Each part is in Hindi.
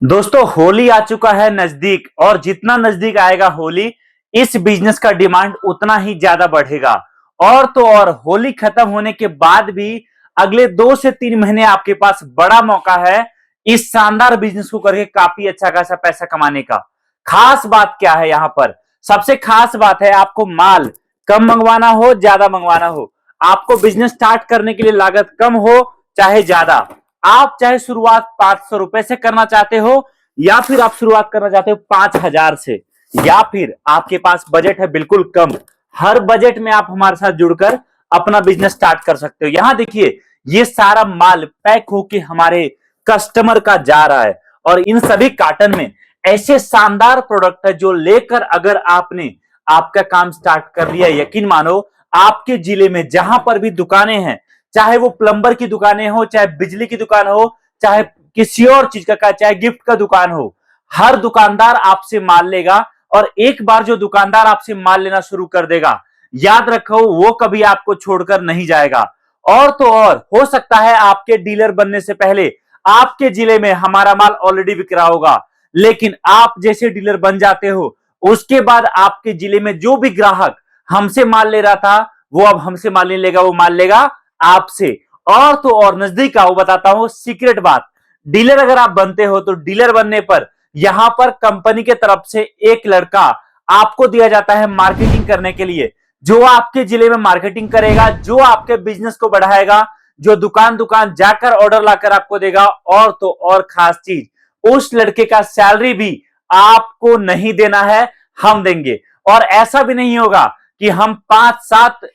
दोस्तों होली आ चुका है नजदीक और जितना नजदीक आएगा होली इस बिजनेस का डिमांड उतना ही ज्यादा बढ़ेगा। और तो और होली खत्म होने के बाद भी अगले 2 से 3 महीने आपके पास बड़ा मौका है इस शानदार बिजनेस को करके काफी अच्छा खासा पैसा कमाने का। खास बात क्या है यहाँ पर? सबसे खास बात है आपको माल कम मंगवाना हो ज्यादा मंगवाना हो, आपको बिजनेस स्टार्ट करने के लिए लागत कम हो चाहे ज्यादा, आप चाहे शुरुआत 500 रुपए से करना चाहते हो या फिर आप शुरुआत करना चाहते हो 5,000 से, या फिर आपके पास बजट है बिल्कुल कम, हर बजट में आप हमारे साथ जुड़कर अपना बिजनेस स्टार्ट कर सकते हो। यहां देखिए ये सारा माल पैक होके हमारे कस्टमर का जा रहा है और इन सभी कार्टन में ऐसे शानदार प्रोडक्ट है जो लेकर अगर आपने आपका काम स्टार्ट कर लिया, यकीन मानो आपके जिले में जहां पर भी दुकानें हैं, चाहे वो प्लम्बर की दुकानें हो, चाहे बिजली की दुकान हो, चाहे किसी और चीज का, चाहे गिफ्ट का दुकान हो, हर दुकानदार आपसे माल लेगा। और एक बार जो दुकानदार आपसे माल लेना शुरू कर देगा, याद रखो वो कभी आपको छोड़कर नहीं जाएगा। और तो और हो सकता है आपके डीलर बनने से पहले आपके जिले में हमारा माल ऑलरेडी बिक रहा होगा, लेकिन आप जैसे डीलर बन जाते हो उसके बाद आपके जिले में जो भी ग्राहक हमसे माल ले रहा था वो अब हमसे माल नहीं लेगा, वो माल लेगा आपसे। और तो और नजदीक आओ बताता हूं सीक्रेट बात, डीलर अगर आप बनते हो तो डीलर बनने पर यहां पर कंपनी के तरफ से एक लड़का आपको दिया जाता है मार्केटिंग करने के लिए, जो आपके जिले में मार्केटिंग करेगा, जो आपके बिजनेस को बढ़ाएगा, जो दुकान दुकान जाकर ऑर्डर लाकर आपको देगा। और तो और खास चीज, उस लड़के का सैलरी भी आपको नहीं देना है, हम देंगे। और ऐसा भी नहीं होगा कि हम 5-7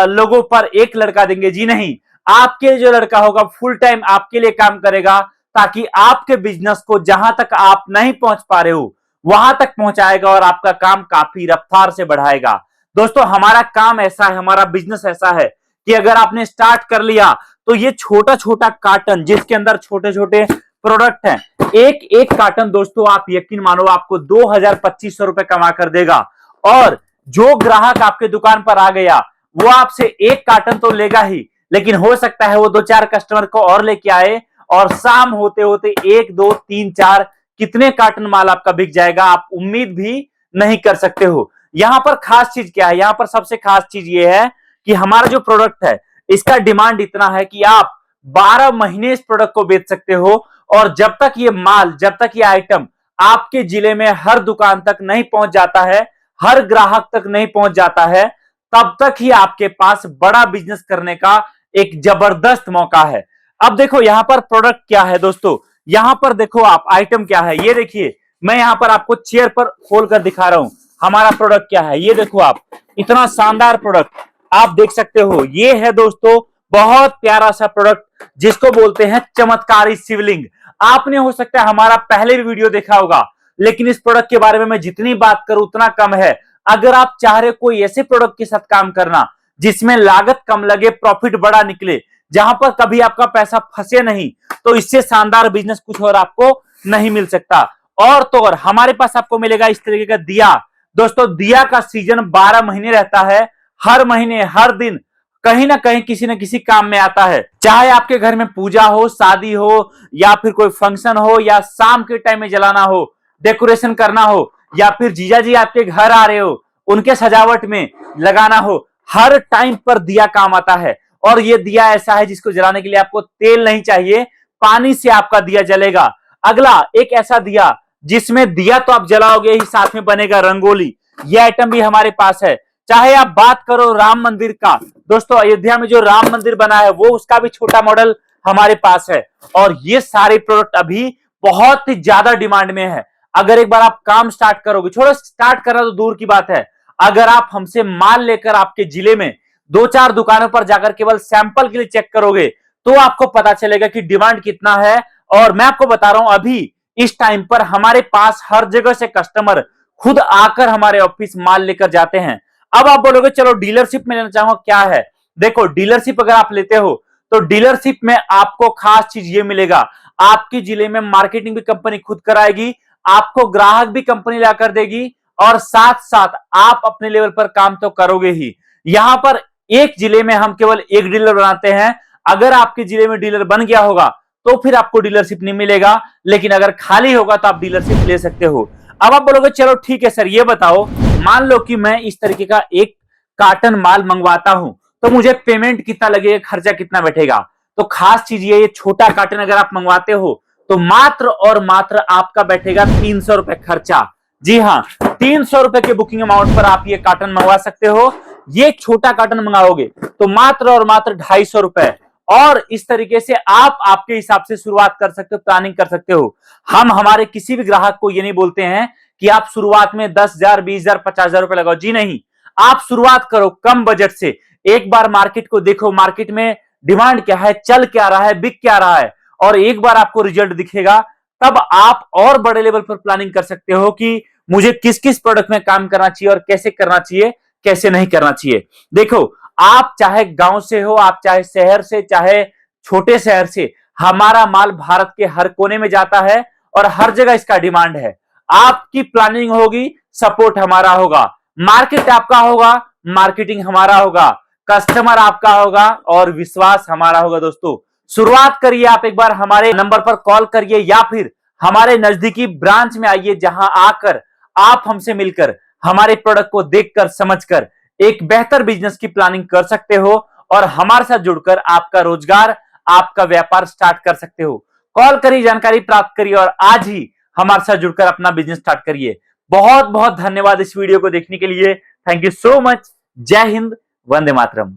लोगों पर एक लड़का देंगे, जी नहीं, आपके जो लड़का होगा फुल टाइम आपके लिए काम करेगा, ताकि आपके बिजनेस को जहां तक आप नहीं पहुंच पा रहे हो वहां तक पहुंचाएगा और आपका काम काफी रफ्तार से बढ़ाएगा। दोस्तों हमारा काम ऐसा है, हमारा बिजनेस ऐसा है कि अगर आपने स्टार्ट कर लिया तो ये छोटा छोटा कार्टन जिसके अंदर छोटे छोटे प्रोडक्ट हैं, एक एक कार्टन दोस्तों आप यकीन मानो आपको 2,000-2,500 रुपए कमा कर देगा। और जो ग्राहक आपके दुकान पर आ गया वो आपसे एक कार्टन तो लेगा ही, लेकिन हो सकता है वो 2-4 कस्टमर को और लेके आए और शाम होते होते 1-2-3-4 कितने कार्टन माल आपका बिक जाएगा आप उम्मीद भी नहीं कर सकते हो। यहां पर खास चीज क्या है? यहां पर सबसे खास चीज ये है कि हमारा जो प्रोडक्ट है इसका डिमांड इतना है कि आप 12 महीने इस प्रोडक्ट को बेच सकते हो। और जब तक ये माल, जब तक ये आइटम आपके जिले में हर दुकान तक नहीं पहुंच जाता है, हर ग्राहक तक नहीं पहुंच जाता है, तब तक ही आपके पास बड़ा बिजनेस करने का एक जबरदस्त मौका है। अब देखो यहां पर प्रोडक्ट क्या है दोस्तों, यहां पर देखो आप आइटम क्या है, ये देखिए मैं यहां पर आपको चेयर पर खोल कर दिखा रहा हूं हमारा प्रोडक्ट क्या है। ये देखो आप, इतना शानदार प्रोडक्ट आप देख सकते हो। ये है दोस्तों बहुत प्यारा सा प्रोडक्ट जिसको बोलते हैं चमत्कारी शिवलिंग। आपने हो सकता है हमारा पहले भी वीडियो देखा होगा, लेकिन इस प्रोडक्ट के बारे में मैं जितनी बात करूं उतना कम है। अगर आप चाह रहे कोई ऐसे प्रोडक्ट के साथ काम करना जिसमें लागत कम लगे, प्रॉफिट बड़ा निकले, जहां पर कभी आपका पैसा फंसे नहीं, तो इससे शानदार बिजनेस कुछ और आपको नहीं मिल सकता। और तो और हमारे पास आपको मिलेगा इस तरीके का दिया। दोस्तों दिया का सीजन 12 महीने रहता है, हर महीने हर दिन कहीं ना कहीं किसी न किसी काम में आता है। चाहे आपके घर में पूजा हो, शादी हो, या फिर कोई फंक्शन हो, या शाम के टाइम में जलाना हो, डेकोरेशन करना हो, या फिर जीजा जी आपके घर आ रहे हो उनके सजावट में लगाना हो, हर टाइम पर दिया काम आता है। और ये दिया ऐसा है जिसको जलाने के लिए आपको तेल नहीं चाहिए, पानी से आपका दिया जलेगा। अगला एक ऐसा दिया जिसमें दिया तो आप जलाओगे ही, साथ में बनेगा रंगोली, ये आइटम भी हमारे पास है। चाहे आप बात करो राम मंदिर का, दोस्तों अयोध्या में जो राम मंदिर बना है वो उसका भी छोटा मॉडल हमारे पास है। और ये सारे प्रोडक्ट अभी बहुत ही ज्यादा डिमांड में है। अगर एक बार आप काम स्टार्ट करोगे, छोड़ो स्टार्ट करना तो दूर की बात है, अगर आप हमसे माल लेकर आपके जिले में 2-4 दुकानों पर जाकर केवल सैंपल के लिए चेक करोगे तो आपको पता चलेगा कि डिमांड कितना है। और मैं आपको बता रहा हूं अभी इस टाइम पर हमारे पास हर जगह से कस्टमर खुद आकर हमारे ऑफिस माल लेकर जाते हैं। अब आप बोलोगे चलो डीलरशिप में लेना चाहूंगा, क्या है? देखो डीलरशिप अगर आप लेते हो तो डीलरशिप में आपको खास चीज ये मिलेगा, आपके जिले में मार्केटिंग भी कंपनी खुद कराएगी, आपको ग्राहक भी कंपनी लाकर देगी, और साथ साथ आप अपने लेवल पर काम तो करोगे ही। यहां पर एक जिले में हम केवल एक डीलर बनाते हैं, अगर आपके जिले में डीलर बन गया होगा तो फिर आपको डीलरशिप नहीं मिलेगा, लेकिन अगर खाली होगा तो आप डीलरशिप ले सकते हो। अब आप बोलोगे चलो ठीक है सर, ये बताओ, मान लो कि मैं इस तरीके का एक कार्टन माल मंगवाता हूं, तो मुझे पेमेंट कितना लगेगा, खर्चा कितना बैठेगा? तो खास चीज ये छोटा कार्टन अगर आप मंगवाते हो तो मात्र और मात्र आपका बैठेगा 300 रुपए खर्चा। जी हाँ, 300 रुपए के बुकिंग अमाउंट पर आप ये कार्टन मंगवा सकते हो। ये छोटा कार्टन मंगाओगे तो मात्र और मात्र 250 रुपए। और इस तरीके से आप आपके हिसाब से शुरुआत कर सकते हो, प्लानिंग कर सकते हो। हम हमारे किसी भी ग्राहक को ये नहीं बोलते हैं कि आप शुरुआत में 10,000, 20,000, 50,000 रुपए लगाओ। जी नहीं, आप शुरुआत करो कम बजट से। एक बार मार्केट को देखो, मार्केट में डिमांड क्या है, चल क्या रहा है, बिक क्या रहा है, और एक बार आपको रिजल्ट दिखेगा, तब आप और बड़े लेवल पर प्लानिंग कर सकते हो कि मुझे किस किस प्रोडक्ट में काम करना चाहिए और कैसे करना चाहिए, कैसे नहीं करना चाहिए। देखो, आप चाहे गांव से हो, आप चाहे शहर से, चाहे छोटे शहर से, हमारा माल भारत के हर कोने में जाता है और हर जगह इसका डिमांड है। आपकी प्लानिंग होगी, सपोर्ट हमारा होगा, मार्केट आपका होगा, मार्केटिंग हमारा होगा, कस्टमर आपका होगा और विश्वास हमारा होगा। दोस्तों, शुरुआत करिए, आप एक बार हमारे नंबर पर कॉल करिए या फिर हमारे नजदीकी ब्रांच में आइए, जहां आकर आप हमसे मिलकर हमारे प्रोडक्ट को देखकर समझकर एक बेहतर बिजनेस की प्लानिंग कर सकते हो और हमारे साथ जुड़कर आपका रोजगार, आपका व्यापार स्टार्ट कर सकते हो। कॉल करिए, जानकारी प्राप्त करिए और आज ही हमारे साथ जुड़कर अपना बिजनेस स्टार्ट करिए। बहुत बहुत धन्यवाद इस वीडियो को देखने के लिए। Thank you so much. जय हिंद, वंदे मातरम।